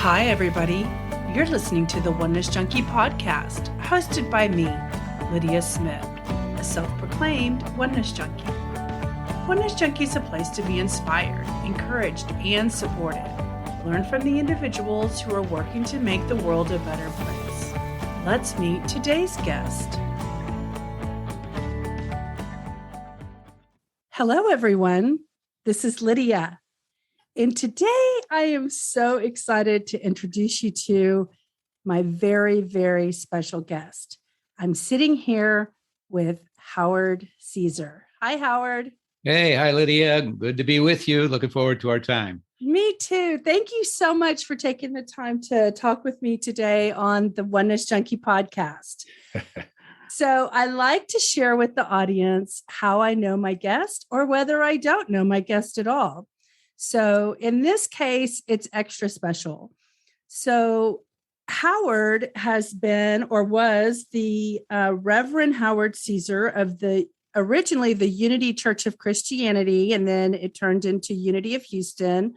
Hi, everybody. You're listening to the Oneness Junkie podcast, hosted by me, Lydia Smith, a self-proclaimed Oneness Junkie. Oneness Junkie is a place to be inspired, encouraged, and supported. Learn from the individuals who are working to make the world a better place. Let's meet today's guest. Hello, everyone. This is Lydia. And today I am so excited to introduce you to my very, very special guest. I'm sitting here with Howard Caesar. Hi, Howard. Hey, hi, Lydia. Good to be with you. Looking forward to our time. Me too. Thank you so much for taking the time to talk with me today on the Oneness Junkie podcast. So I like to share with the audience how I know my guest or whether I don't know my guest at all. So in this case, it's extra special. So Howard has been or was the Reverend Howard Caesar of originally the Unity Church of Christianity, and then it turned into Unity of Houston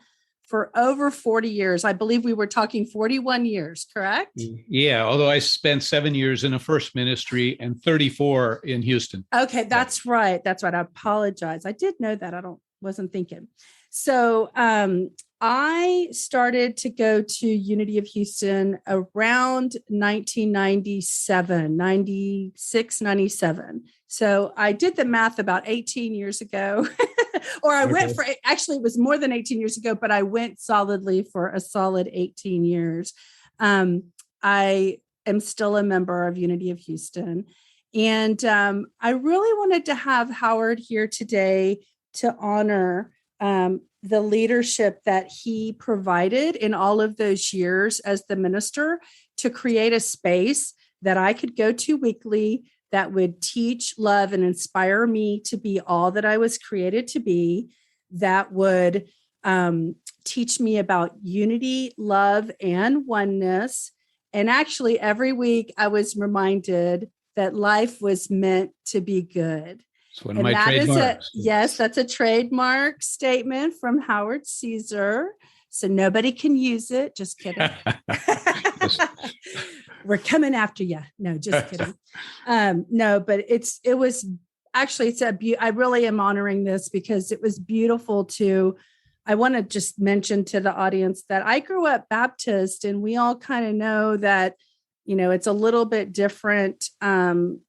for over 40 years. I believe we were talking 41 years, correct? Yeah, although I spent 7 years in a first ministry and 34 in Houston. Okay, that's right. That's right. I apologize. I did know that. Wasn't thinking. So I started to go to Unity of Houston around 1997, 96, 97. So I did the math about 18 years ago, or I went for, actually it was more than 18 years ago, but I went solidly for a solid 18 years. I am still a member of Unity of Houston. And I really wanted to have Howard here today to honor the leadership that he provided in all of those years as the minister to create a space that I could go to weekly that would teach, love, and inspire me to be all that I was created to be, that would teach me about unity, love, and oneness. And actually, every week I was reminded that life was meant to be good. It's one of my trademarks. Yes, that's a trademark statement from Howard Caesar. So nobody can use it. Just kidding. We're coming after you. No, just kidding. No, but it was actually, I really am honoring this because it was beautiful I want to just mention to the audience that I grew up Baptist, and we all kind of know that, it's a little bit different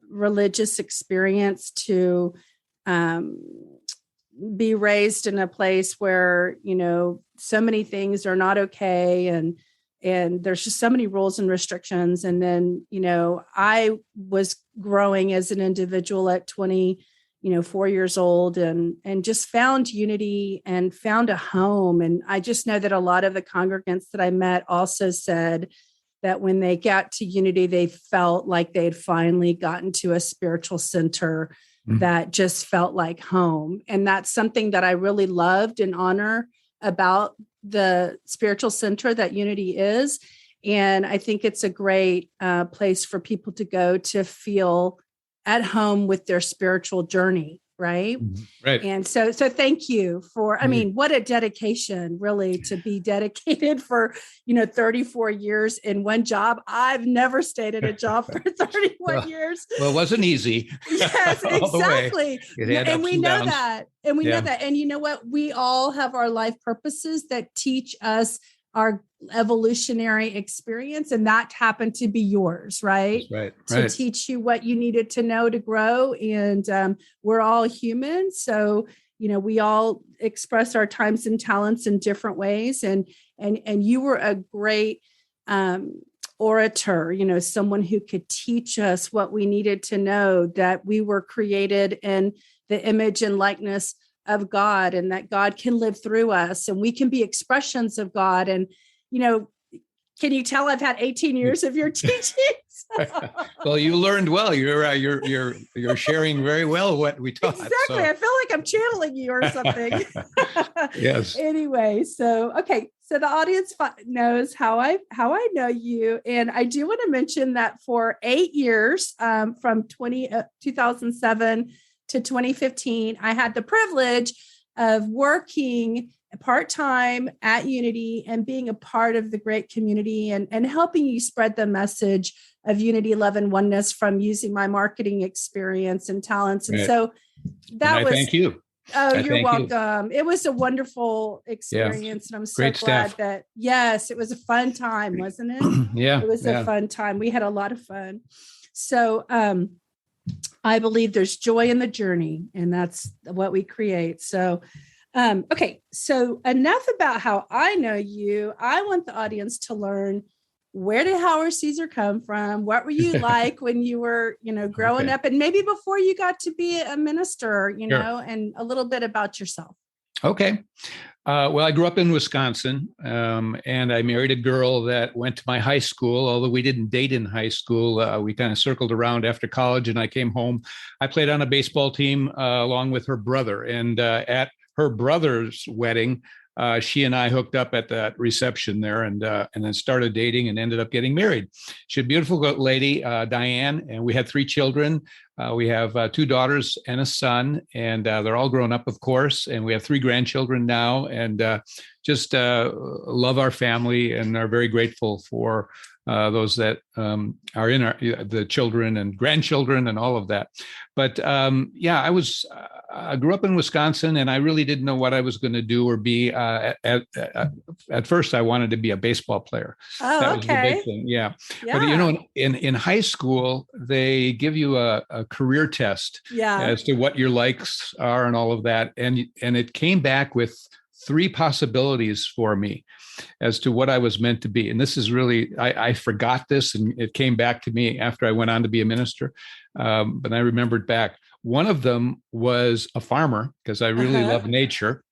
religious experience to be raised in a place where, so many things are not okay. And there's just so many rules and restrictions. And then, I was growing as an individual at 4 years old and just found unity and found a home. And I just know that a lot of the congregants that I met also said that when they got to Unity, they felt like they had finally gotten to a spiritual center that just felt like home. And that's something that I really loved and honor about the spiritual center that Unity is. And I think it's a great place for people to go to feel at home with their spiritual journey. Right. Right. And so thank you for, what a dedication really to be dedicated for, 34 years in one job. I've never stayed at a job for 31 years. Well, it wasn't easy. Yes, exactly. And we know downs. that. And we know that. And you know what? We all have our life purposes that teach us our evolutionary experience, and that happened to be yours, right? Right. To teach you what you needed to know to grow. And we're all human. So, we all express our times and talents in different ways. And you were a great orator, someone who could teach us what we needed to know, that we were created in the image and likeness of God, and that God can live through us, and we can be expressions of God. And, can you tell I've had 18 years of your teachings? Well, you learned well. You're sharing very well what we taught. Exactly. So. I feel like I'm channeling you or something. Yes. Anyway, so the audience knows how I know you, and I do want to mention that for 8 years, from 2007 to 2015, I had the privilege of working part-time at Unity and being a part of the great community and helping you spread the message of unity, love, and oneness from using my marketing experience and talents. And so that was, thank you. Oh, you're welcome. It was a wonderful experience. And I'm so glad that, yes, it was a fun time, wasn't it? Yeah. It was a fun time. We had a lot of fun. So I believe there's joy in the journey, and that's what we create. So, okay. So enough about how I know you. I want the audience to learn, where did Howard Caesar come from? What were you like when you were, growing up, and maybe before you got to be a minister, and a little bit about yourself. Okay. Well, I grew up in Wisconsin, and I married a girl that went to my high school. Although we didn't date in high school, we kind of circled around after college, and I came home. I played on a baseball team along with her brother, and at her brother's wedding, she and I hooked up at that reception there, and then started dating and ended up getting married. She's a beautiful lady, Diane, and we had 3 children. We have 2 daughters and a son, and they're all grown up, of course. And we have 3 grandchildren now, and just love our family and are very grateful for those that are in the children and grandchildren and all of that. But I grew up in Wisconsin, and I really didn't know what I was going to do or be. At first, I wanted to be a baseball player. Oh, that was the big thing. Yeah. But in high school, they give you a career test as to what your likes are and all of that, and it came back with 3 possibilities for me as to what I was meant to be. And this is really, I forgot this, and it came back to me after I went on to be a minister. But I remembered back. One of them was a farmer, because I really love nature.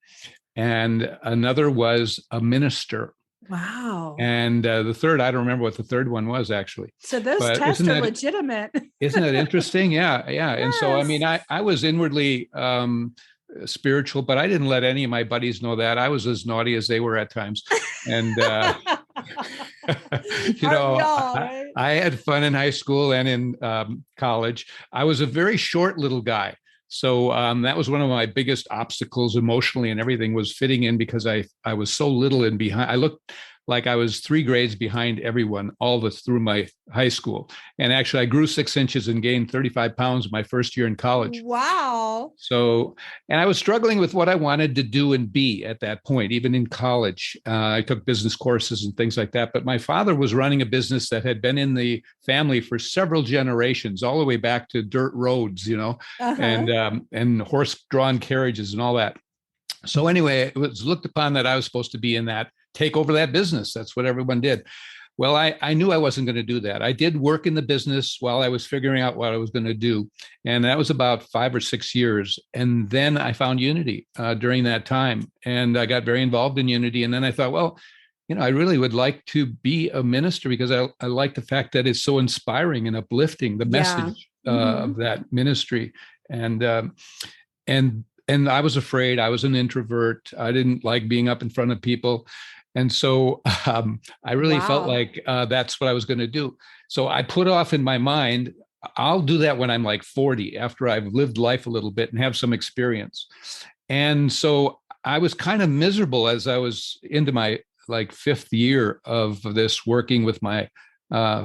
And another was a minister. Wow. And the third, I don't remember what the third one was, actually. So those tests are legitimate. Isn't that interesting? Yeah. Yes. And so, I mean, I was inwardly spiritual, but I didn't let any of my buddies know that. I was as naughty as they were at times. And, I had fun in high school and in college. I was a very short little guy. So that was one of my biggest obstacles emotionally and everything, was fitting in, because I was so little and behind. I looked like I was 3 grades behind everyone through my high school. And actually, I grew 6 inches and gained 35 pounds my first year in college. Wow. So, and I was struggling with what I wanted to do and be at that point, even in college. I took business courses and things like that. But my father was running a business that had been in the family for several generations, all the way back to dirt roads, and horse-drawn carriages and all that. So anyway, it was looked upon that I was supposed to be in that, take over that business. That's what everyone did. Well, I knew I wasn't going to do that. I did work in the business while I was figuring out what I was going to do. And that was about 5 or 6 years. And then I found Unity during that time. And I got very involved in Unity. And then I thought, well, I really would like to be a minister, because I like the fact that it's so inspiring and uplifting, the message of that ministry. And I was afraid. I was an introvert. I didn't like being up in front of people. And so I really felt like that's what I was going to do. So I put off in my mind, I'll do that when I'm like 40, after I've lived life a little bit and have some experience. And so I was kind of miserable as I was into my 5th year of this, working with my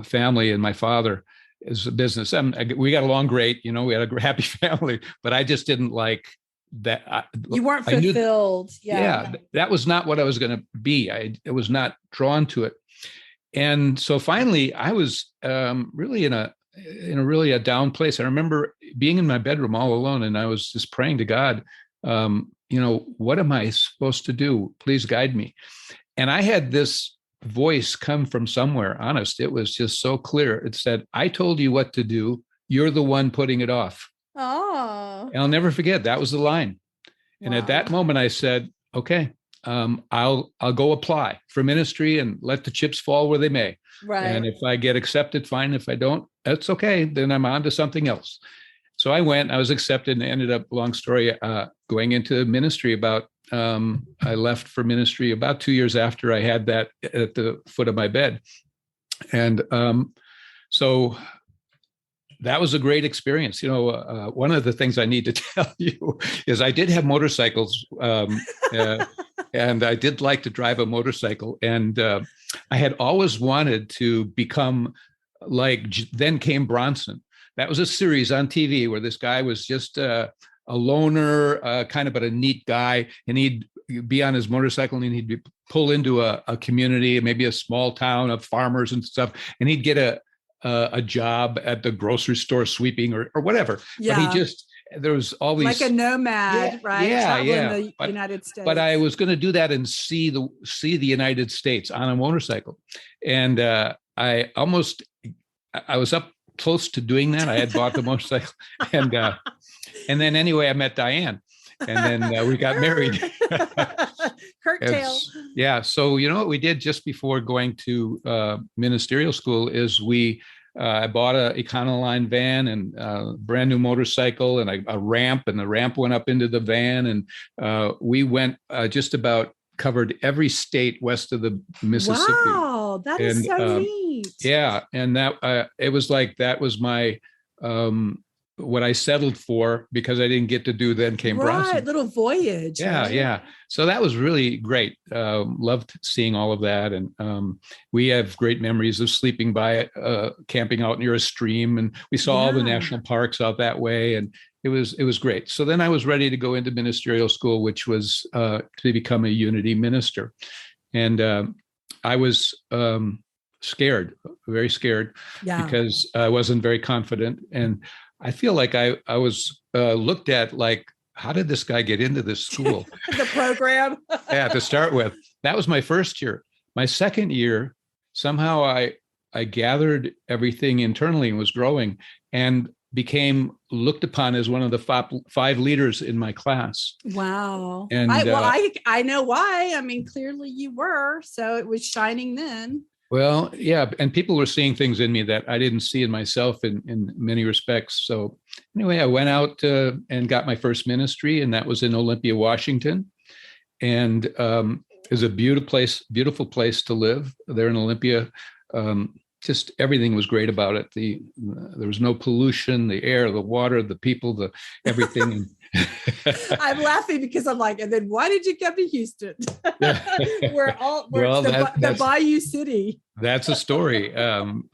family and my father as a business. We got along great. We had a happy family, but I just didn't like that. You weren't fulfilled. That was not what I was going to be. I was not drawn to it. And so finally I was really in a really a down place. I remember being in my bedroom all alone, and I was just praying to God, what am I supposed to do? Please guide me. And I had this voice come from somewhere, honest. It was just so clear. It said, I told you what to do. You're the one putting it off. Oh. And I'll never forget, that was the line. And at that moment I said, okay, I'll go apply for ministry and let the chips fall where they may. Right. And if I get accepted, fine. If I don't, that's okay. Then I'm on to something else. So I went, I was accepted, and ended up, long story, going into ministry I left for ministry about 2 years after I had that at the foot of my bed. And so that was a great experience. One of the things I need to tell you is I did have motorcycles And I did like to drive a motorcycle. And I had always wanted to become like Then Came Bronson. That was a series on TV where this guy was just a loner, kind of but a neat guy. And he'd be on his motorcycle and he'd pull into a community, maybe a small town of farmers and stuff. And he'd get a job at the grocery store sweeping or whatever. Yeah. But there was always like a nomad, right? Traveling the United States. But I was going to do that and see the United States on a motorcycle. And I was up close to doing that. I had bought the motorcycle and then anyway, I met Diane and then we got married. Curtail. Yeah. So, what we did just before going to ministerial school is I bought a Econoline van and a brand new motorcycle and a ramp, and the ramp went up into the van. And we went just about covered every state west of the Mississippi. Wow, that is so neat. Yeah. And that it was like that was my what I settled for because I didn't get to do Then Came Bronson. Right, little voyage. Yeah, right? yeah. So that was really great. Loved seeing all of that. And we have great memories of sleeping by camping out near a stream. And we saw all the national parks out that way. And it was great. So then I was ready to go into ministerial school, which was to become a Unity minister. And I was scared, very scared, because I wasn't very confident. And I feel like I was looked at like, how did this guy get into this school? The program. Yeah, to start with. That was my first year. My second year, somehow I gathered everything internally and was growing and became looked upon as one of the five leaders in my class. Wow. And I know why. I mean, clearly you were. So it was shining then. Well, yeah. And people were seeing things in me that I didn't see in myself in many respects. So anyway, I went out and got my first ministry, and that was in Olympia, Washington. And it was a beautiful place to live there in Olympia. Just everything was great about it. There was no pollution, the air, the water, the people, everything. I'm laughing because I'm like, and then why did you come to Houston? we're the Bayou City. That's a story,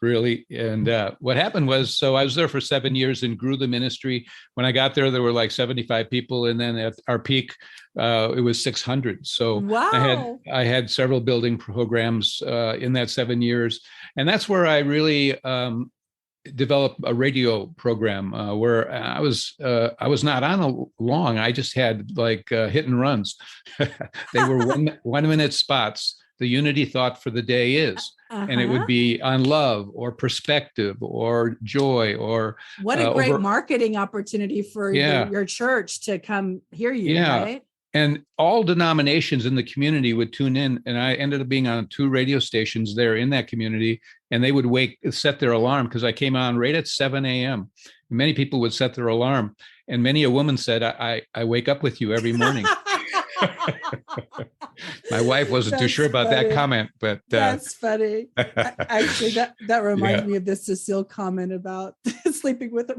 really. And what happened was, so I was there for 7 years and grew the ministry. When I got there were like 75 people. And then at our peak, it was 600. So wow. I had several building programs in that 7 years. And that's where I really developed a radio program where I was not on long. I just had like hit and runs. They were 1 minute spots. The Unity thought for the day is, and it would be on love or perspective or joy or what a great marketing opportunity for your church to come hear you. Right? And all denominations in the community would tune in. And I ended up being on 2 radio stations there in that community. And they would set their alarm because I came on right at 7 a.m. Many people would set their alarm. And many a woman said, I wake up with you every morning. My wife wasn't too sure about that comment, but that's funny. Actually, that reminds me of the Cecile comment about sleeping with her.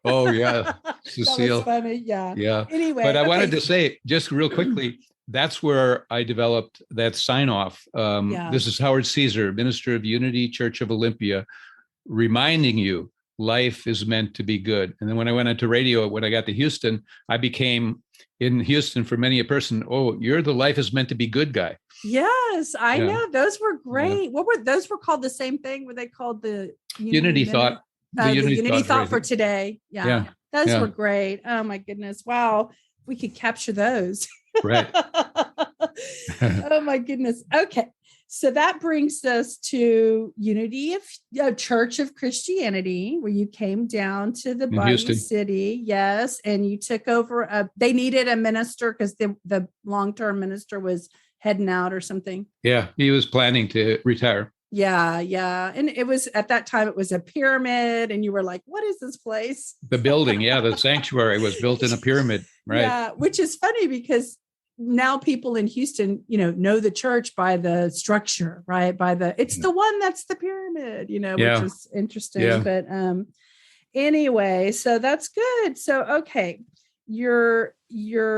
Oh yeah, Cecile. That was funny. Yeah. Anyway, but I wanted to say just real quickly, that's where I developed that sign off. This is Howard Caesar, Minister of Unity, Church of Olympia, reminding you life is meant to be good. And then when I went into radio, when I got to Houston, I became in Houston for many a person. Oh, you're the life is meant to be good guy. Yes, I know. Those were great. What were those? Were called the same thing? Were they called the Unity Thought? The Unity Thought for today. Yeah. Those were great. Oh my goodness. Wow. We could capture those. Right. Oh my goodness. Okay. So that brings us to Unity of Church of Christianity, where you came down to the Bali City. Yes. And you took over they needed a minister because the long-term minister was heading out or something. Yeah. He was planning to retire. Yeah. And it was at that time, it was a pyramid. And you were like, what is this place? The building. The sanctuary was built in a pyramid. Right. Yeah. Which is funny because now people in Houston, know the church by the structure, right? It's the one that's the pyramid, which is interesting. Yeah. But anyway, so that's good. So, okay. you're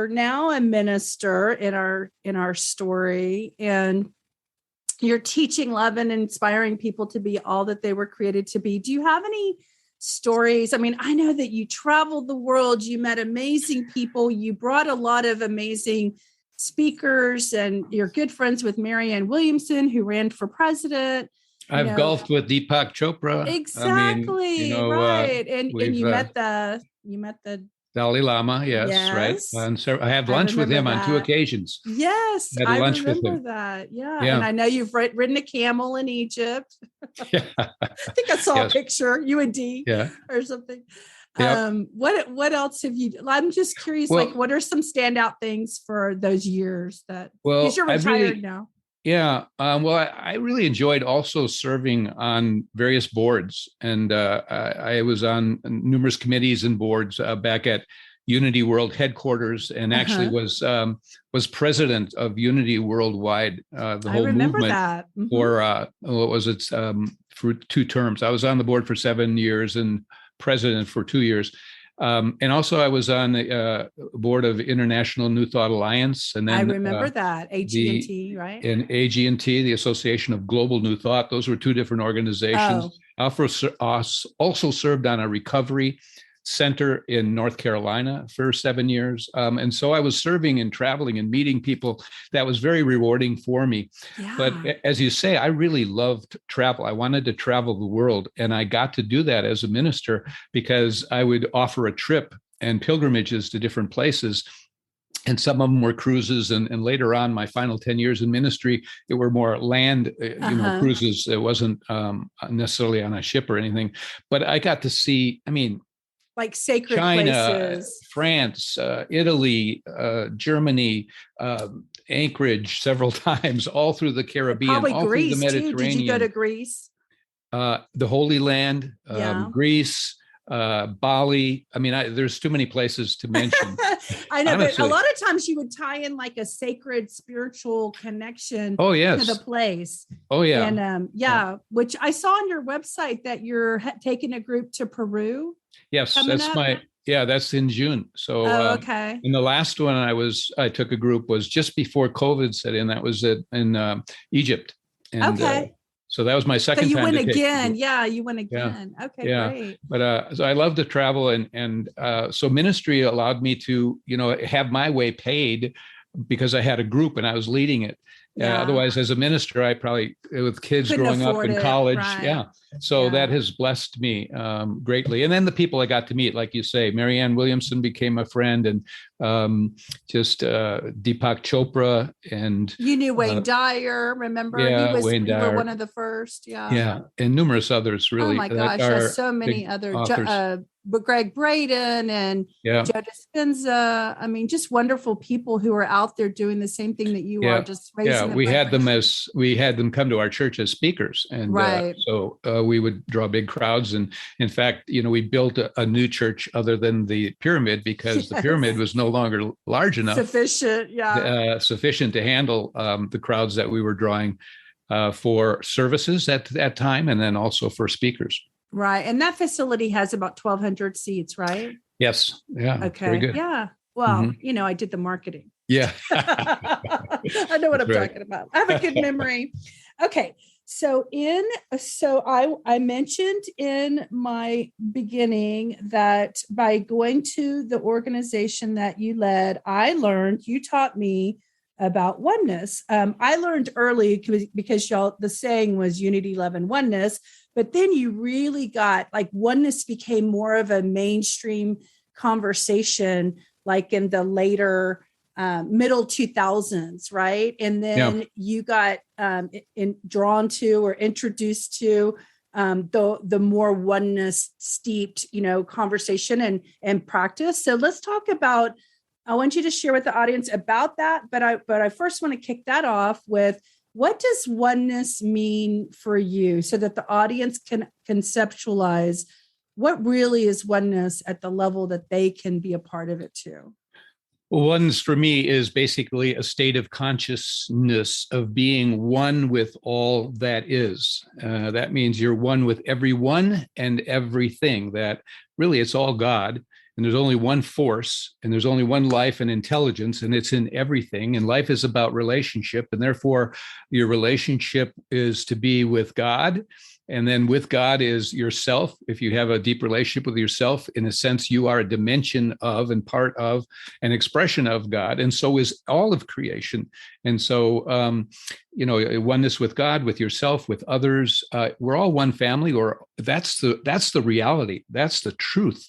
now a minister in our story, and you're teaching love and inspiring people to be all that they were created to be. Do you have any stories? I mean, I know that you traveled the world, you met amazing people, you brought a lot of amazing speakers, and you're good friends with Marianne Williamson, who ran for president. I've golfed with Deepak Chopra. Exactly. Right. And you met the Dalai Lama, yes, right. And so I had lunch with him on 2 occasions. Yes, I remember that. Yeah. And I know you've ridden a camel in Egypt. Yeah. I think I saw a picture, you and Dee, or something. Yep. What else have you? I'm just curious. What are some standout things for those years because you're retired now? Yeah. I really enjoyed also serving on various boards, and I was on numerous committees and boards back at Unity World headquarters, and actually was president of Unity Worldwide, the whole movement that. for what was it, for 2 terms. I was on the board for 7 years and president for 2 years. And also I was on the board of International New Thought Alliance. And then I remember that, AG&T, right? And AG&T, the Association of Global New Thought. Those were 2 different organizations. I also served on a recovery center in North Carolina for 7 years. And so I was serving and traveling and meeting people. That was very rewarding for me. Yeah. But as you say, I really loved travel. I wanted to travel the world. And I got to do that as a minister because I would offer a trip and pilgrimages to different places. And some of them were cruises. And later on, my final 10 years in ministry, it were more land, cruises. It wasn't necessarily on a ship or anything. But I got to see, like sacred China, places, France, Italy, Germany, Anchorage several times, all through the Caribbean, probably all Greece, through the Mediterranean. Too. Did you go to Greece? The Holy Land, Greece, Bali. There's too many places to mention. I know, honestly. But a lot of times you would tie in like a sacred spiritual connection to the place. Oh, yeah. And which I saw on your website that you're taking a group to Peru. Yes, that's in June. So, okay. And the last one I took a group was just before COVID set in. That was in Egypt. And, okay. So that was my second time. So you went again. Yeah, you went again. Yeah. Okay, great. But so I love to travel, and so ministry allowed me to, have my way paid because I had a group and I was leading it. Otherwise, as a minister, I probably, with kids growing up in college, right. So that has blessed me greatly. And then the people I got to meet, like you say, Marianne Williamson became a friend, and Deepak Chopra, and you knew Wayne Dyer, remember? Yeah, Wayne Dyer. You were one of the first, Yeah, and numerous others, really. Oh my gosh, so many other. But Greg Braden and Joe Dispenza, just wonderful people who are out there doing the same thing that you are, just raising them. We had them come to our church as speakers, and so we would draw big crowds. And in fact, we built a new church other than the pyramid because the pyramid was no longer large enough, sufficient to handle the crowds that we were drawing for services at that time, and then also for speakers. Right. And that facility has about 1,200 seats, right? Yes. Yeah. Okay. Very good. Yeah. Well, I did the marketing. Yeah. I know what I'm talking about. I have a good memory. Okay. So I mentioned in my beginning that by going to the organization that you led, you taught me about oneness. I learned early because the saying was unity, love, and oneness. But then you really got oneness became more of a mainstream conversation, like in the later middle 2000s, right? And then you got drawn to or introduced to the more oneness steeped, conversation and practice. So let's talk about. I want you to share with the audience about that, but I first want to kick that off with. What does oneness mean for you so that the audience can conceptualize what really is oneness at the level that they can be a part of it too? Well, oneness for me is basically a state of consciousness of being one with all that is. That means you're one with everyone and everything, that really it's all God. and there's only one force, and there's only one life and intelligence, and it's in everything. And life is about relationship, and therefore your relationship is to be with God. And then with God is yourself. If you have a deep relationship with yourself, in a sense, you are a dimension of and part of an expression of God. And so is all of creation. And so, oneness with God, with yourself, with others, we're all one family, or that's the reality. That's the truth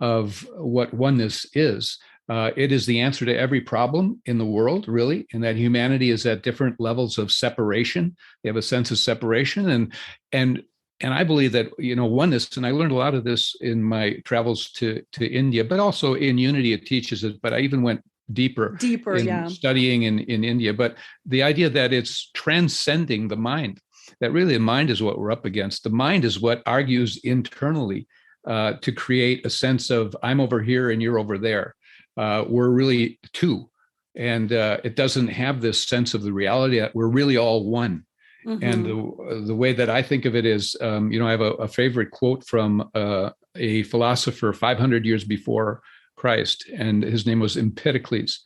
of what oneness is. It is the answer to every problem in the world, really, and that humanity is at different levels of separation. They have a sense of separation, and I believe that oneness. And I learned a lot of this in my travels to India, but also in Unity it teaches it. But I even went deeper in studying in India. But the idea that it's transcending the mind, that really the mind is what we're up against. The mind is what argues internally to create a sense of I'm over here and you're over there. We're really two, and it doesn't have this sense of the reality that we're really all one. Mm-hmm. And the way that I think of it is, I have a favorite quote from a philosopher 500 years before Christ, and his name was Empedocles.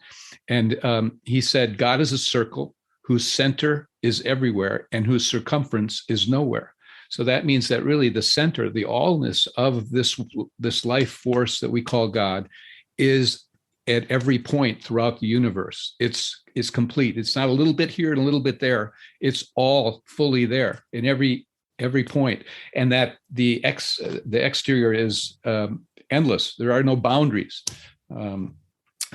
And he said, God is a circle whose center is everywhere and whose circumference is nowhere. So that means that really the center, the allness of this life force that we call God is at every point throughout the universe. It's complete. It's not a little bit here and a little bit there. It's all fully there in every point. And that the exterior is endless. There are no boundaries.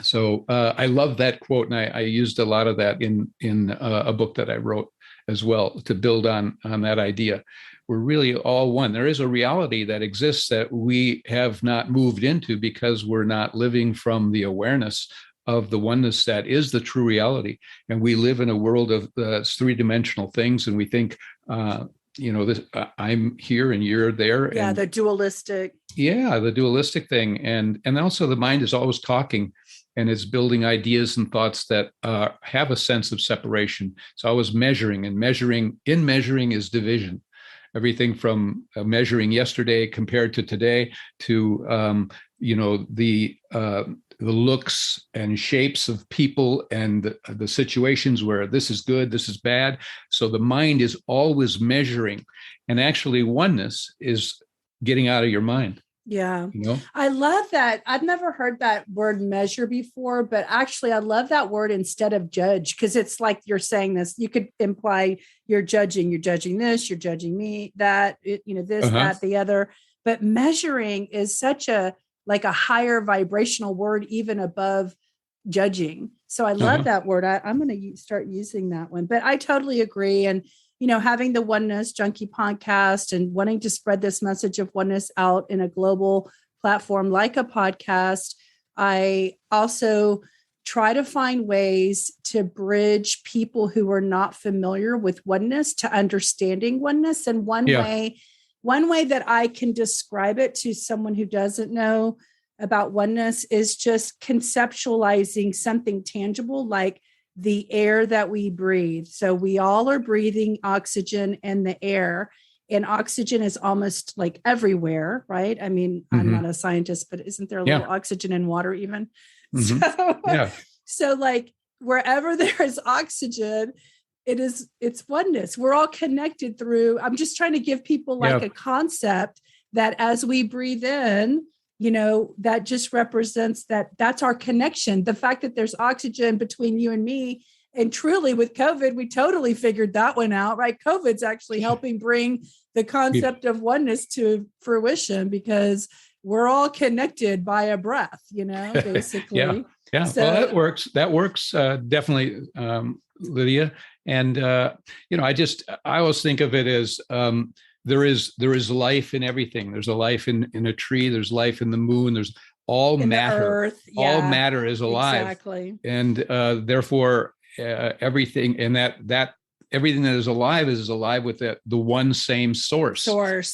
So I love that quote, and I used a lot of that in a book that I wrote as well to build on that idea. We're really all one. There is a reality that exists that we have not moved into because we're not living from the awareness of the oneness that is the true reality. And we live in a world of three-dimensional things, and we think, this, I'm here and you're there. Yeah, the dualistic. Yeah, the dualistic thing. And also the mind is always talking, and it's building ideas and thoughts that have a sense of separation. It's always measuring, and measuring is division. Everything from measuring yesterday compared to today to, the looks and shapes of people and the situations where this is good, this is bad. So the mind is always measuring, and actually oneness is getting out of your mind. Yeah. I love that. I've never heard that word measure before, but actually I love that word instead of judge, because it's like you're saying this, you could imply you're judging this, you're judging me, that, this, that, the other, but measuring is such a higher vibrational word, even above judging. So I love that word. I'm going to start using that one, but I totally agree. And having the Oneness Junkie podcast and wanting to spread this message of oneness out in a global platform like a podcast, I also try to find ways to bridge people who are not familiar with oneness to understanding oneness. And one way that I can describe it to someone who doesn't know about oneness is just conceptualizing something tangible like the air that we breathe. So we all are breathing oxygen in the air, and oxygen is almost like everywhere, right? I mean, I'm not a scientist, but isn't there a little oxygen in water even? So like wherever there is oxygen, it's oneness. We're all connected through. I'm just trying to give people a concept that as we breathe in, that just represents that's our connection. The fact that there's oxygen between you and me, and truly with COVID, we totally figured that one out, right? COVID's actually helping bring the concept of oneness to fruition, because we're all connected by a breath, basically. Yeah. So, well, that works definitely, Lydia. And, I always think of it as, there is life in everything. There's a life in a tree. There's life in the moon. There's all in matter. The earth. Yeah, all matter is alive. Exactly. And therefore, everything, and that everything that is alive with the one same source.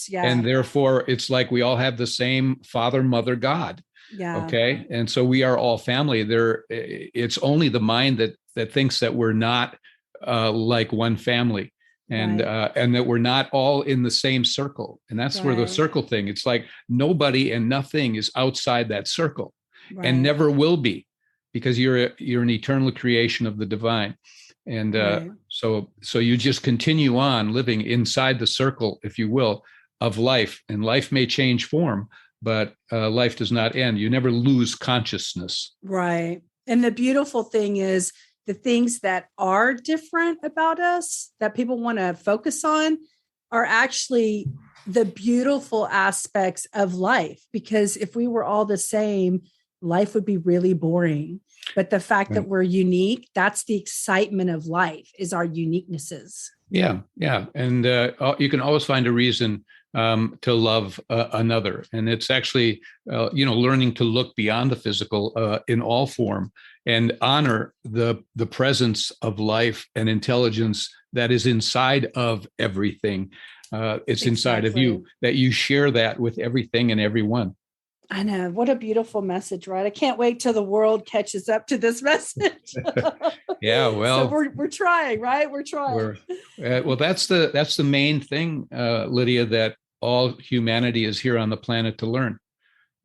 Yeah. And therefore, it's like we all have the same Father, Mother, God. Yeah. Okay. And so we are all family. It's only the mind that thinks that we're not like one family. and Right. and that we're not all in the same circle. And that's where the Right. circle thing, it's like nobody and nothing is outside that circle and Right. never will be, because you're an eternal creation of the divine. And Right. so you just continue on living inside the circle, if you will, of life. And life may change form, but life does not end. You never lose consciousness. Right. And the beautiful thing is the things that are different about us that people want to focus on are actually the beautiful aspects of life. Because if we were all the same, life would be really boring. But the fact that we're unique, that's the excitement of life, is our uniquenesses. Yeah, yeah. And you can always find a reason to love another. And it's actually, learning to look beyond the physical in all form and honor the presence of life and intelligence that is inside of everything. It's inside of you, that you share that with everything and everyone. I know. What a beautiful message, right? I can't wait till the world catches up to this message. Yeah, well, so we're trying, right? We're trying. Well, that's the main thing, Lydia, that all humanity is here on the planet to learn.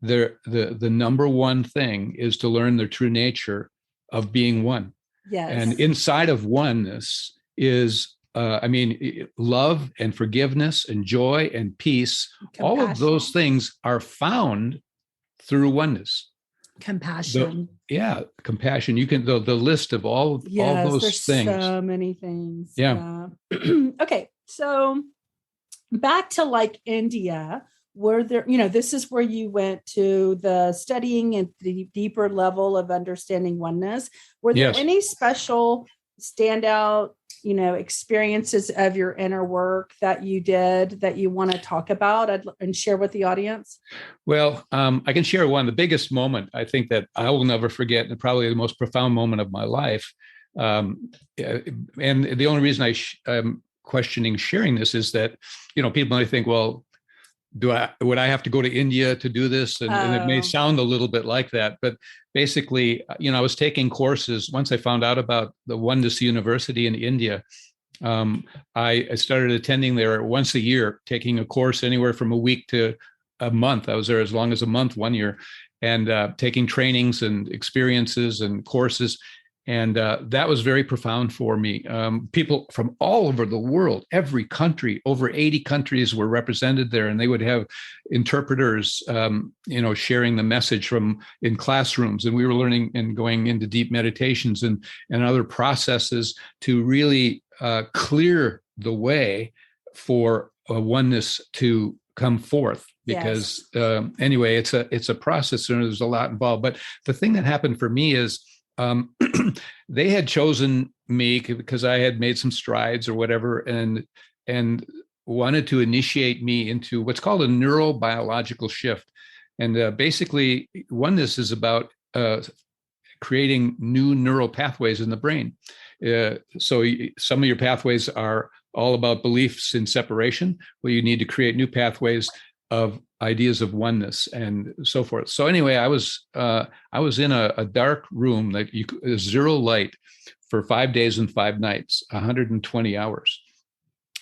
The number one thing is to learn the true nature of being one. Yes. And inside of oneness is, love and forgiveness and joy and peace. Compassion. All of those things are found through oneness. Compassion. Compassion. You can the list of all those things. So many things. Yeah. Okay. So back to like India, were there, this is where you went to the studying and the deeper level of understanding oneness. Were there any special standout, experiences of your inner work that you did that you want to talk about and share with the audience? Well, I can share one. The biggest moment I think that I will never forget, and probably the most profound moment of my life. And the only reason I'm questioning sharing this is that, people might think, well, would I have to go to India to do this? And it may sound a little bit like that, but basically, I was taking courses. Once I found out about the Oneness University in India, I started attending there once a year, taking a course anywhere from a week to a month. I was there as long as a month, 1 year, and taking trainings and experiences and courses. And that was very profound for me. People from all over the world, every country, over 80 countries were represented there, and they would have interpreters, sharing the message in classrooms. And we were learning and going into deep meditations and other processes to really clear the way for a oneness to come forth. Because anyway, it's a process, and there's a lot involved. But the thing that happened for me is, they had chosen me because I had made some strides or whatever, and wanted to initiate me into what's called a neurobiological shift. And basically, oneness is about creating new neural pathways in the brain. So some of your pathways are all about beliefs in separation. Well, you need to create new pathways of ideas of oneness and so forth. So anyway, I was in a dark room, like zero light, for 5 days and 5 nights, 120 hours.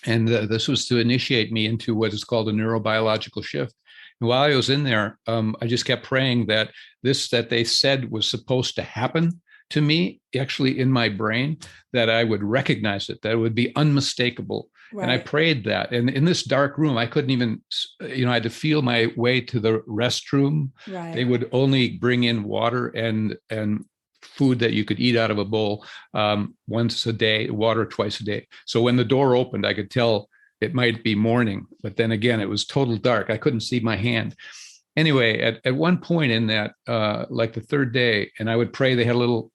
And this was to initiate me into what is called a neurobiological shift. And while I was in there, I just kept praying that that they said was supposed to happen to me, actually in my brain, that I would recognize it, that it would be unmistakable. Right. And I prayed that. And in this dark room, I couldn't even, I had to feel my way to the restroom. Right. They would only bring in water and food that you could eat out of a bowl once a day, water twice a day. So when the door opened, I could tell it might be morning, but then again, it was total dark. I couldn't see my hand. Anyway, at one point in that, like the third day, and I would pray, they had a little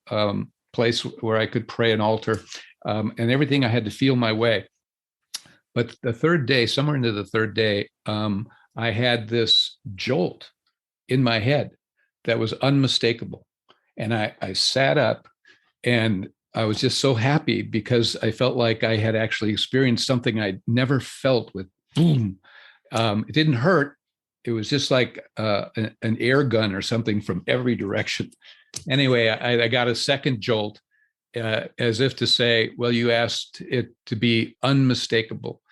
place where I could pray an altar, and everything, I had to feel my way. But the third day, somewhere into the third day, I had this jolt in my head that was unmistakable. And I sat up, and I was just so happy because I felt like I had actually experienced something I'd never felt with boom. It didn't hurt. It was just like an air gun or something from every direction. Anyway, I got a second jolt, as if to say, well, you asked it to be unmistakable.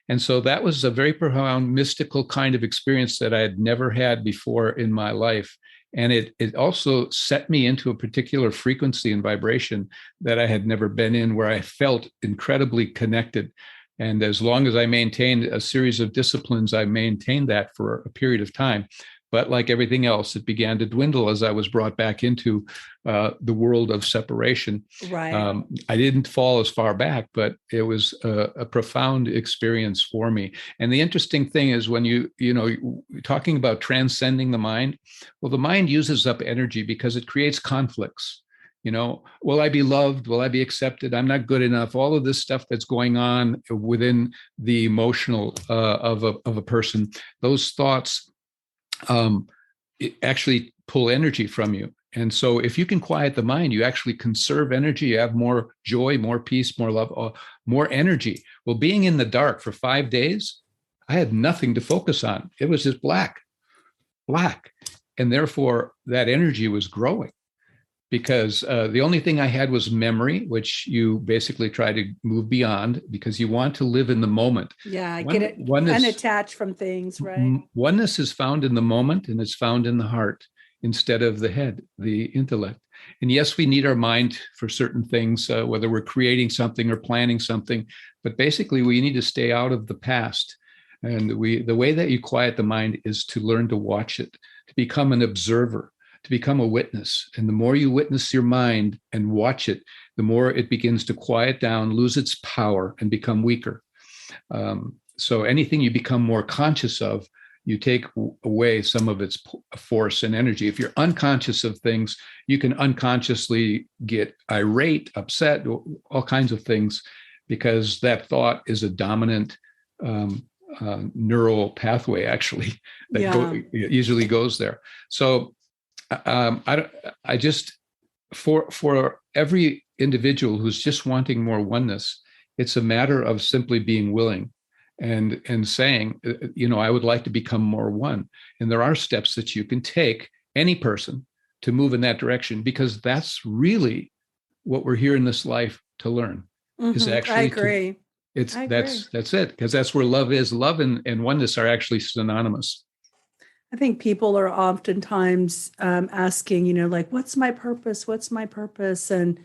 And so that was a very profound mystical kind of experience that I had never had before in my life. And it also set me into a particular frequency and vibration that I had never been in, where I felt incredibly connected. And as long as I maintained a series of disciplines, I maintained that for a period of time. But like everything else, it began to dwindle as I was brought back into the world of separation. Right. I didn't fall as far back, but it was a profound experience for me. And the interesting thing is when talking about transcending the mind, well, the mind uses up energy because it creates conflicts. Will I be loved? Will I be accepted? I'm not good enough. All of this stuff that's going on within the emotional of a person, those thoughts actually pull energy from you. And so if you can quiet the mind, you actually conserve energy. You have more joy, more peace, more love, more energy. Well, being in the dark for 5 days, I had nothing to focus on. It was just black. And therefore that energy was growing, because the only thing I had was memory, which you basically try to move beyond because you want to live in the moment. Yeah, get it unattached from things, right? Oneness is found in the moment, and it's found in the heart instead of the head, the intellect. And yes, we need our mind for certain things, whether we're creating something or planning something, but basically we need to stay out of the past. And the way that you quiet the mind is to learn to watch it, to become an observer, to become a witness. And the more you witness your mind and watch it, the more it begins to quiet down, lose its power, and become weaker. So anything you become more conscious of, you take away some of its force and energy. If you're unconscious of things, you can unconsciously get irate, upset, all kinds of things, because that thought is a dominant neural pathway, actually, that usually goes there. So I just, for every individual who's just wanting more oneness, it's a matter of simply being willing and saying, I would like to become more one. And there are steps that you can take, any person, to move in that direction, because that's really what we're here in this life to learn. Is actually, I agree. That's it, because that's where love is. Love and oneness are actually synonymous. I think people are oftentimes asking, like, what's my purpose? What's my purpose? And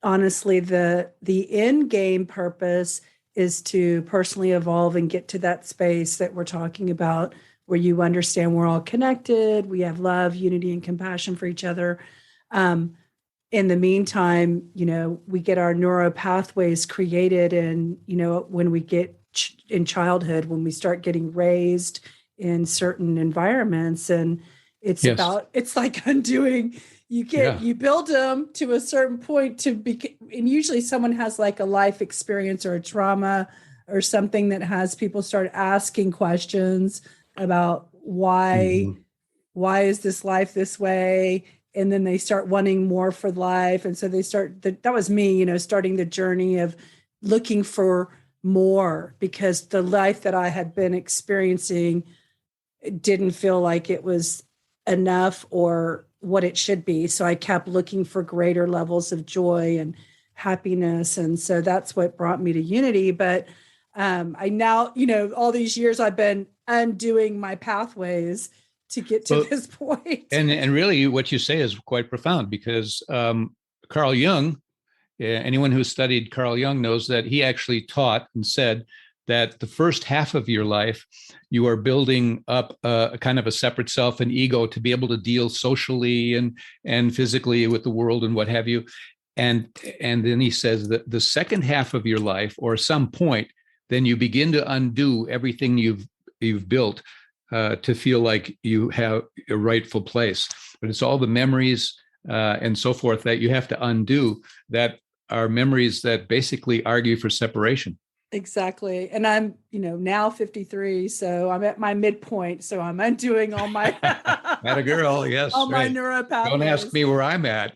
honestly, the end game purpose is to personally evolve and get to that space that we're talking about, where you understand we're all connected, we have love, unity, and compassion for each other. In the meantime, we get our neural pathways created, and when we get in childhood, when we start getting raised in certain environments, and it's like undoing. You build them to a certain point and usually someone has like a life experience or a trauma or something that has people start asking questions about why is this life this way? And then they start wanting more for life. And so they that was me, starting the journey of looking for more, because the life that I had been experiencing didn't feel like it was enough or what it should be. So I kept looking for greater levels of joy and happiness. And so that's what brought me to unity. But I now, all these years I've been undoing my pathways to get to this point. And really what you say is quite profound, because Carl Jung, anyone who studied Carl Jung knows that he actually taught and said that the first half of your life, you are building up a kind of a separate self, an ego, to be able to deal socially and physically with the world and what have you. And then he says that the second half of your life, or some point, then you begin to undo everything you've built to feel like you have a rightful place. But it's all the memories and so forth that you have to undo, that are memories that basically argue for separation. Exactly. And I'm, now 53, so I'm at my midpoint. So I'm undoing all my That a girl, yes, all my right. neural Don't ask pathways. me where I'm at.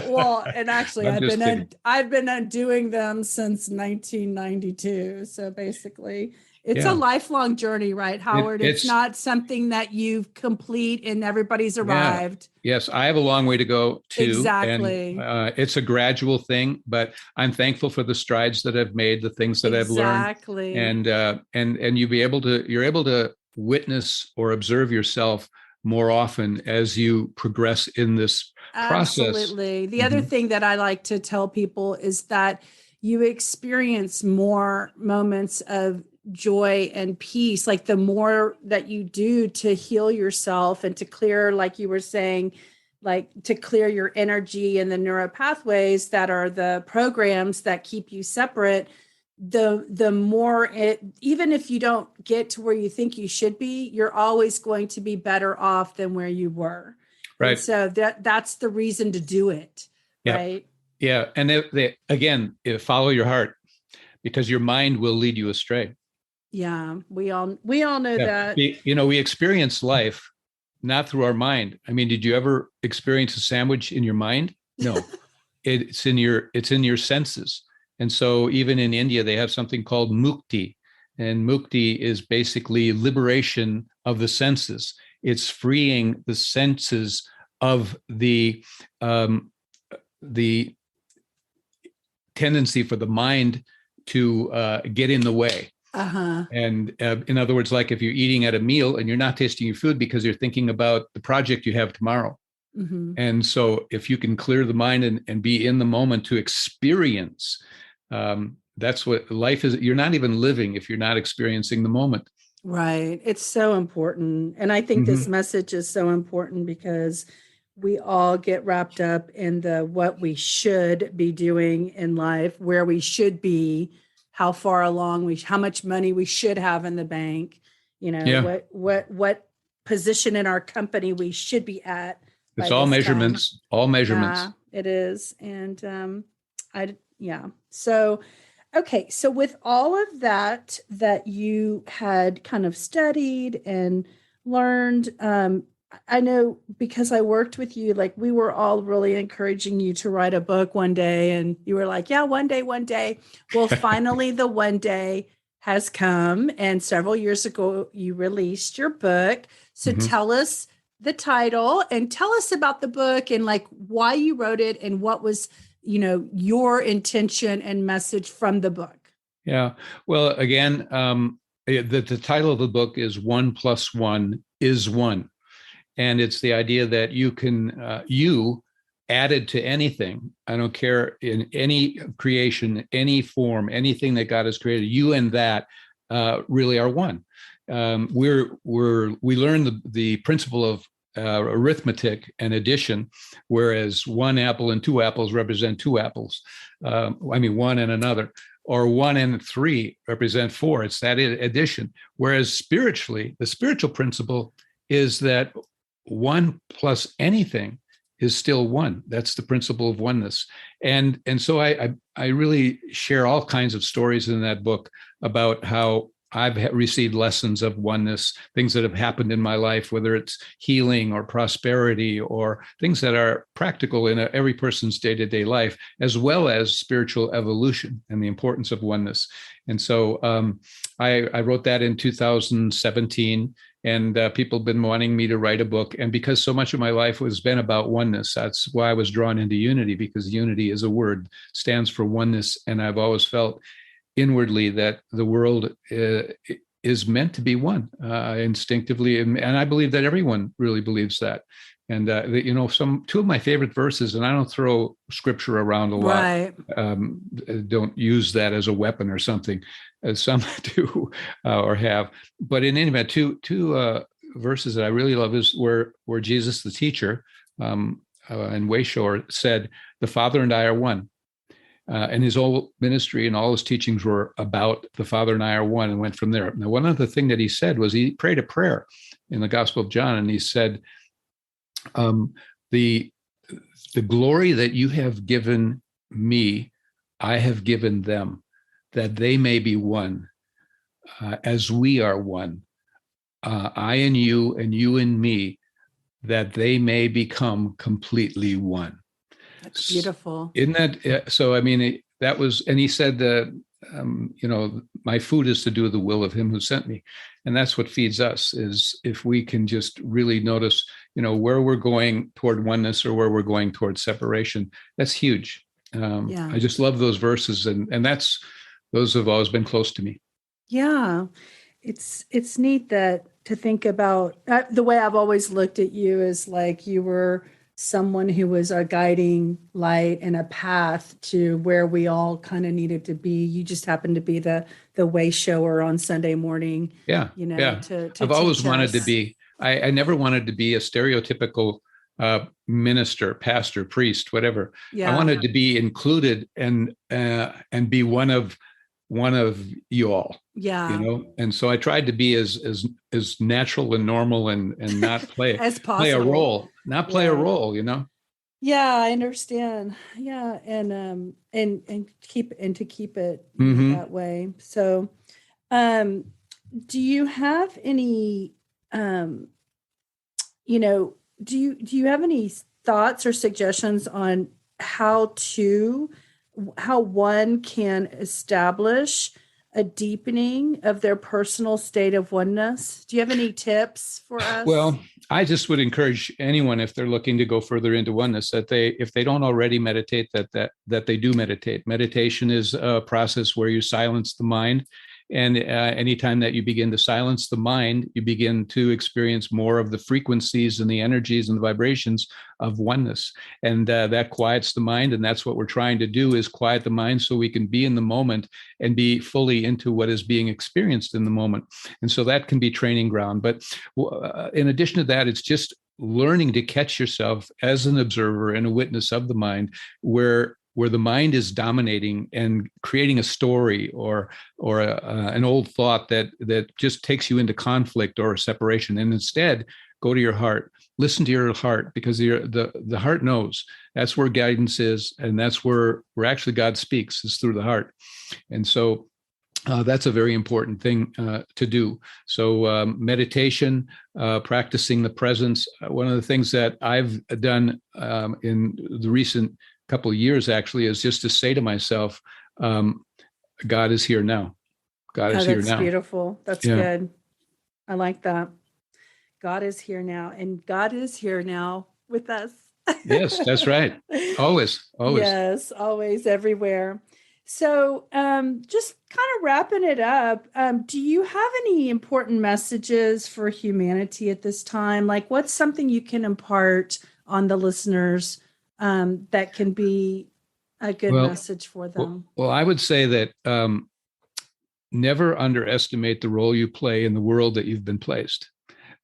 Well, and actually I'm just kidding. I've been undoing them since 1992. So basically, it's a Yeah. lifelong journey, right, Howard? It's It's not something that you complete and everybody's Yeah. arrived. Yes, I have a long way to go too, and Exactly. it's a gradual thing. But I'm thankful for the strides that I've made, the things that I've learned, Exactly. and you're able to witness or observe yourself more often as you progress in this process. Absolutely. The other Mhm. thing that I like to tell people is that you experience more moments of joy and peace. Like the more that you do to heal yourself and to clear, like you were saying, like to clear your energy and the neural pathways that are the programs that keep you separate, the more it, even if you don't get to where you think you should be, you're always going to be better off than where you were. And Right. so that's the reason to do it, Yeah. right? Yeah. And again, follow your heart because your mind will lead you astray. Yeah, we all know Yeah. that. We experience life not through our mind. I mean, did you ever experience a sandwich in your mind? No, it's in your senses. And so even in India, they have something called mukti, and mukti is basically liberation of the senses. It's freeing the senses of the tendency for the mind to get in the way. Uh-huh. And in other words, like if you're eating at a meal and you're not tasting your food because you're thinking about the project you have tomorrow. Mm-hmm. And so if you can clear the mind and be in the moment to experience, that's what life is. You're not even living if you're not experiencing the moment. Right. It's so important. And I think this Mm-hmm. message is so important because we all get wrapped up in the what we should be doing in life, where we should be, how far along how much money we should have in the bank, Yeah, what position in our company we should be at by it's all this time. measurements, all measurements. Yeah, it is. And yeah. So okay, so with all of that you had kind of studied and learned, I know because I worked with you, like we were all really encouraging you to write a book one day, and you were like, "Yeah, one day, one day." Well, finally, the one day has come, and several years ago, you released your book. So Mm-hmm. tell us the title and tell us about the book and like why you wrote it and what was your intention and message from the book. Yeah. Well, again, the title of the book is One Plus One is One. And it's the idea that you added to anything. I don't care in any creation, any form, anything that God has created, you and that really are one. We learn the principle of arithmetic and addition, whereas one apple and two apples represent two apples. One and another, or one and three represent four. It's that addition. Whereas spiritually, the spiritual principle is that one plus anything is still one. That's the principle of oneness. And so I really share all kinds of stories in that book about how I've received lessons of oneness, things that have happened in my life, whether it's healing or prosperity or things that are practical in every person's day-to-day life, as well as spiritual evolution and the importance of oneness. And so I wrote that in 2017, and people have been wanting me to write a book. And because so much of my life has been about oneness, that's why I was drawn into unity, because unity is a word, stands for oneness. And I've always felt inwardly that the world is meant to be one instinctively. And I believe that everyone really believes that. And, two of my favorite verses, and I don't throw scripture around a lot, Right. don't use that as a weapon or something, as some do or have. But in any event, two verses that I really love is where Jesus, the teacher, and Wayshower said, "The Father and I are one." And his whole ministry and all his teachings were about the Father and I are one, and went from there. Now, one other thing that he said was he prayed a prayer in the Gospel of John, and he said, the glory that you have given me, I have given them, that they may be one, as we are one, I and you and me, that they may become completely one. That's beautiful. Isn't that so? I mean, that was, and he said that, my food is to do the will of him who sent me. And that's what feeds us, is if we can just really notice, where we're going toward oneness or where we're going toward separation. That's huge. I just love those verses. And those have always been close to me. Yeah. It's neat that to think about the way I've always looked at you is like you were someone who was a guiding light and a path to where we all kind of needed to be. You just happened to be the way shower on Sunday morning. Yeah. To I've always wanted to be, I never wanted to be a stereotypical minister, pastor, priest, whatever. Yeah. I wanted to be included and be one of you all. Yeah. And so I tried to be as natural and normal and not play as possible. Play a role, not play a role, Yeah, I understand. Yeah, and keep it that way. So, do you have any do you have any thoughts or suggestions on how one can establish a deepening of their personal state of oneness? Do you have any tips for us? Well, I just would encourage anyone, if they're looking to go further into oneness, that if they don't already meditate, that they do meditate. Meditation is a process where you silence the mind. And anytime that you begin to silence the mind, you begin to experience more of the frequencies and the energies and the vibrations of oneness. And that quiets the mind. And that's what we're trying to do, is quiet the mind so we can be in the moment and be fully into what is being experienced in the moment. And so that can be training ground. But in addition to that, it's just learning to catch yourself as an observer and a witness of the mind, where the mind is dominating and creating a story or an old thought that just takes you into conflict or separation. And instead, go to your heart, listen to your heart, because the heart knows. That's where guidance is, and that's where actually God speaks, is through the heart. And so that's a very important thing to do. So meditation, practicing the presence. One of the things that I've done in the recent couple of years, actually, is just to say to myself, God is here now. God is here now. That's beautiful. That's good. I like that. God is here now, and God is here now with us. Yes, that's right. Always. Yes, always, everywhere. So just kind of wrapping it up, do you have any important messages for humanity at this time? Like, what's something you can impart on the listeners that can be a good message for them? Well, I would say that never underestimate the role you play in the world that you've been placed,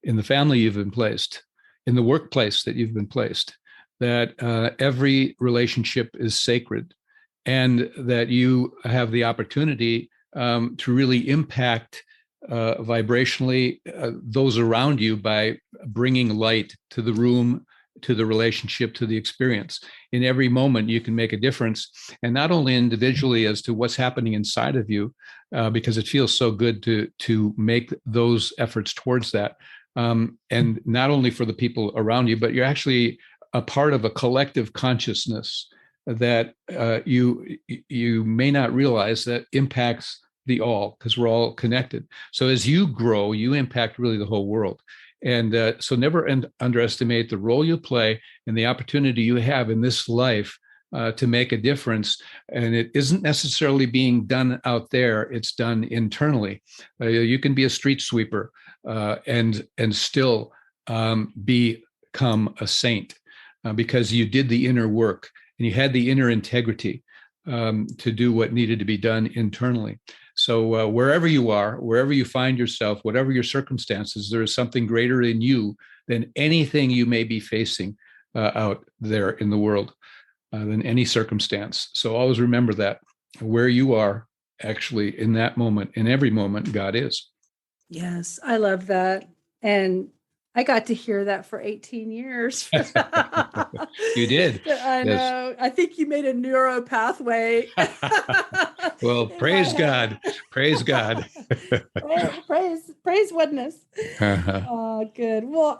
in the family you've been placed, in the workplace that you've been placed, that every relationship is sacred, and that you have the opportunity to really impact vibrationally those around you by bringing light to the room, to the relationship, to the experience. In every moment, you can make a difference, and not only individually as to what's happening inside of you, because it feels so good to make those efforts towards that, and not only for the people around you, but you're actually a part of a collective consciousness that you may not realize that impacts the all, because we're all connected. So as you grow, you impact really the whole world. And so never underestimate the role you play and the opportunity you have in this life to make a difference. And it isn't necessarily being done out there, it's done internally. You can be a street sweeper and still become a saint because you did the inner work and you had the inner integrity to do what needed to be done internally. So wherever you are, wherever you find yourself, whatever your circumstances, there is something greater in you than anything you may be facing out there in the world, than any circumstance. So always remember that where you are, actually in that moment, in every moment, God is. Yes, I love that. And I got to hear that for 18 years. You did. I Yes. know. I think you made a neuro pathway. Well, In my praise head. God. Praise God. praise oneness. Uh-huh. Oh, good. Well,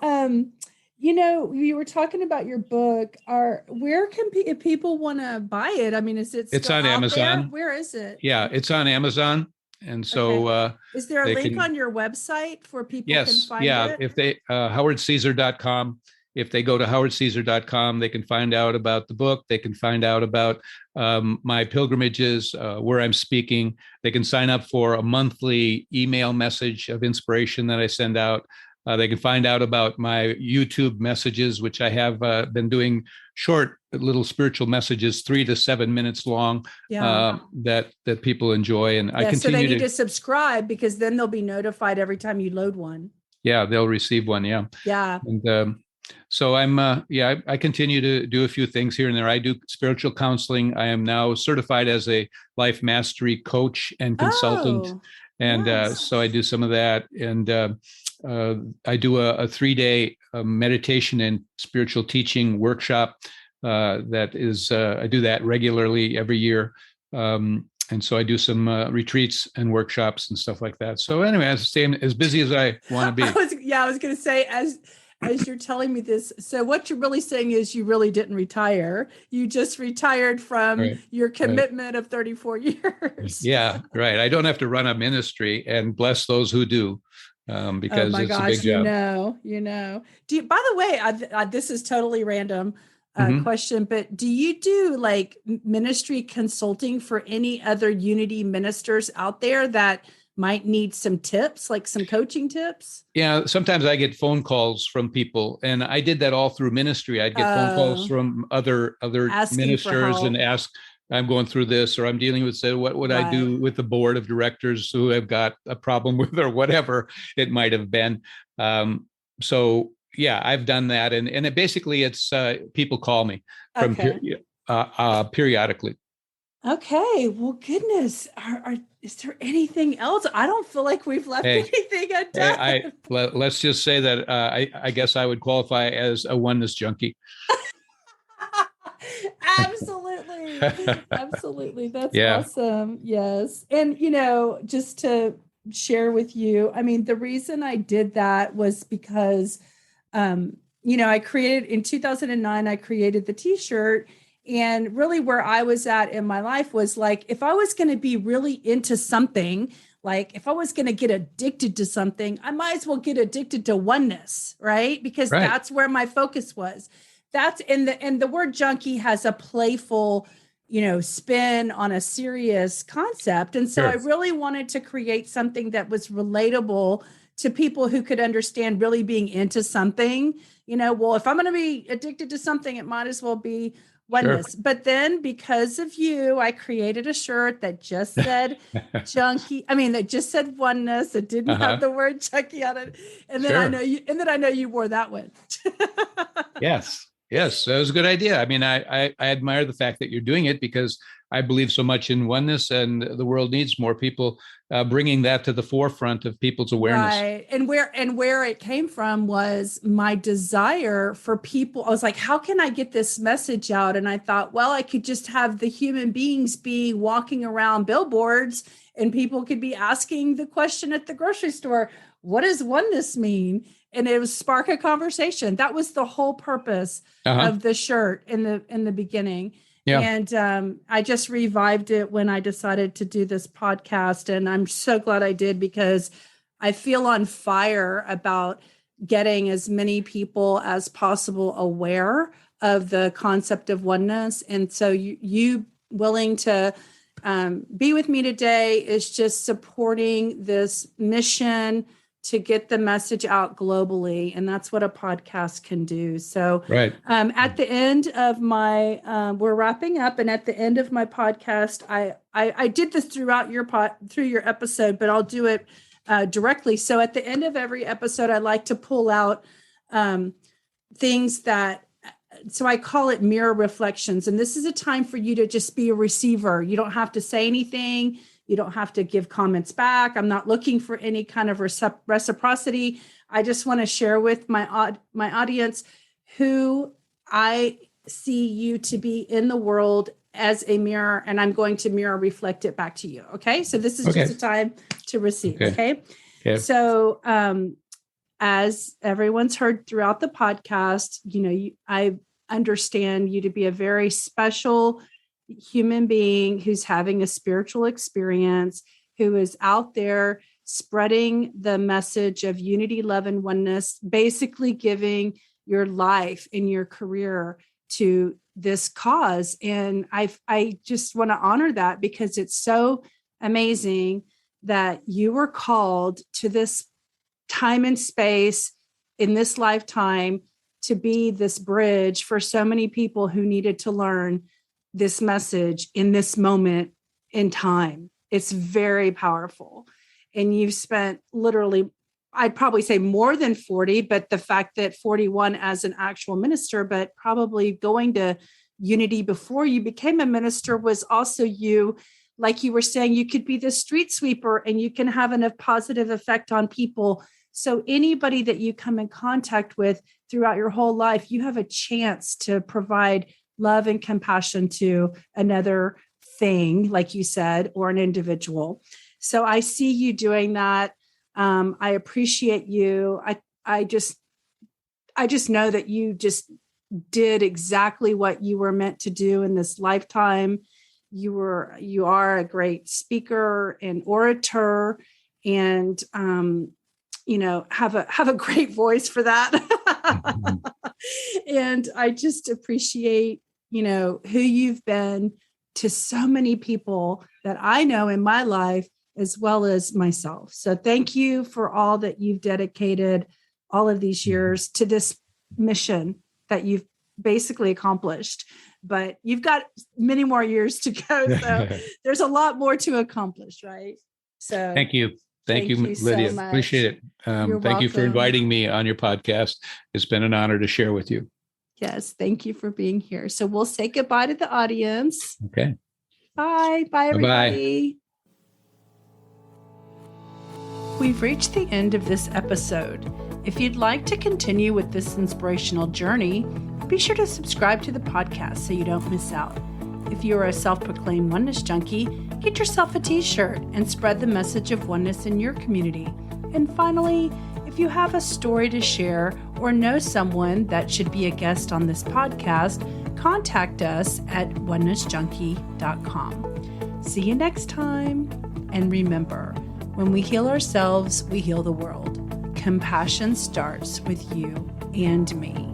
you were talking about your book. Where can if people want to buy it? I mean, is it It's still on out there? Amazon. Where is it? Yeah, it's on Amazon. And Okay. so Is there a they link can, on your website where people can yes, find yeah. it? If they, howardcaesar.com, if they go to howardcaesar.com, they can find out about the book. They can find out about my pilgrimages, where I'm speaking. They can sign up for a monthly email message of inspiration that I send out. They can find out about my YouTube messages, which I have been doing short little spiritual messages, 3 to 7 minutes long, Yeah. that people enjoy. And I Yeah. So they continue need to, to subscribe because then they'll be notified every time you load one. yeah, they'll receive one. Yeah. Yeah. And so I continue to do a few things here and there. I do spiritual counseling. I am now certified as a life mastery coach and consultant. Oh, And yes. so I do some of that. And I do a 3-day meditation and spiritual teaching workshop. That is, I do that regularly every year. And so I do some retreats and workshops and stuff like that. So anyway, I stay as busy as I want to be. I was going to say, as you're telling me this, so what you're really saying is you really didn't retire. You just retired from Right. your Right. commitment of 34 years. Yeah, right. I don't have to run a ministry, and bless those who do, Oh because my it's a big gosh, job. By the way, this is totally random Mhm. question, but do you do like ministry consulting for any other Unity ministers out there that might need some tips, like some coaching tips? Yeah, sometimes I get phone calls from people, and I did that all through ministry. I'd get phone calls Uh, from other Asking for ministers and help. ask, "I'm going through this, or I'm dealing with, say, what would I Right. do with the board of directors who have got a problem with, or whatever it might have been." So yeah, I've done that, and basically it's people call me from Okay. periodically. Okay. Well, goodness. Is there anything else? I don't feel like we've left Hey, anything undone. let's just say that I guess I would qualify as a oneness junkie. Absolutely. Absolutely. That's Yeah, awesome. Yes. And, just to share with you, I mean, the reason I did that was because, I created in 2009, I created the t shirt. And really, where I was at in my life was like, if I was going to be really into something, like if I was going to get addicted to something, I might as well get addicted to oneness, right? Because right. that's where my focus was. That's and the word junkie has a playful, spin on a serious concept. And so I Sure. really wanted to create something that was relatable to people who could understand really being into something. Well, if I'm going to be addicted to something, it might as well be Sure. oneness. But then because of you, I created a shirt that just said junkie. I mean, that just said oneness. It didn't have Uh-huh. the word junkie on it. Sure. And then I know you wore that one. Yes. Yes. That was a good idea. I mean, I admire the fact that you're doing it, because I believe so much in oneness, and the world needs more people bringing that to the forefront of people's awareness. Right. And where it came from was my desire for people. I was like, how can I get this message out? And I thought, well, I could just have the human beings be walking around billboards and people could be asking the question at the grocery store, what does oneness mean? And it was spark a conversation. That was the whole purpose Uh-huh. of the shirt in the beginning. Yeah. And I just revived it when I decided to do this podcast. And I'm so glad I did, because I feel on fire about getting as many people as possible aware of the concept of oneness. And so you willing to be with me today is just supporting this mission to get the message out globally. And that's what a podcast can do. So Right. at the end of my, we're wrapping up, and at the end of my podcast, I did this throughout through your episode, but I'll do it directly. So at the end of every episode, I like to pull out things that, so I call it mirror reflections. And this is a time for you to just be a receiver. You don't have to say anything. You don't have to give comments back. I'm not looking for any kind of reciprocity. I just want to share with my audience who I see you to be in the world as a mirror, and I'm going to mirror reflect it back to you. Okay. So this is just a time to receive. Okay. So, as everyone's heard throughout the podcast, I understand you to be a very special human being who's having a spiritual experience, who is out there spreading the message of unity, love, and oneness, basically giving your life and your career to this cause. And I just want to honor that, because it's so amazing that you were called to this time and space in this lifetime to be this bridge for so many people who needed to learn this message in this moment in time. It's very powerful. And you've spent literally, I'd probably say more than 40, but the fact that 41 as an actual minister, but probably going to Unity before you became a minister was also you. Like you were saying, you could be the street sweeper and you can have a positive effect on people. So anybody that you come in contact with throughout your whole life, you have a chance to provide love and compassion to another thing, like you said, or an individual. So I see you doing that. I appreciate you. I just know that you just did exactly what you were meant to do in this lifetime. You are a great speaker and orator, and have a great voice for that. And I just appreciate, who you've been to so many people that I know in my life, as well as myself. So thank you for all that you've dedicated all of these years to this mission that you've basically accomplished. But you've got many more years to go. So there's a lot more to accomplish, right? So thank you. Thank you, Lydia. So appreciate it. Thank you for inviting me on your podcast. It's been an honor to share with you. Yes. Thank you for being here. So we'll say goodbye to the audience. Okay. Bye. Bye, everybody. Bye-bye. We've reached the end of this episode. If you'd like to continue with this inspirational journey, be sure to subscribe to the podcast so you don't miss out. If you are a self-proclaimed oneness junkie, get yourself a t-shirt and spread the message of oneness in your community. And finally, if you have a story to share or know someone that should be a guest on this podcast, contact us at onenessjunkie.com. See you next time. And remember, when we heal ourselves, we heal the world. Compassion starts with you and me.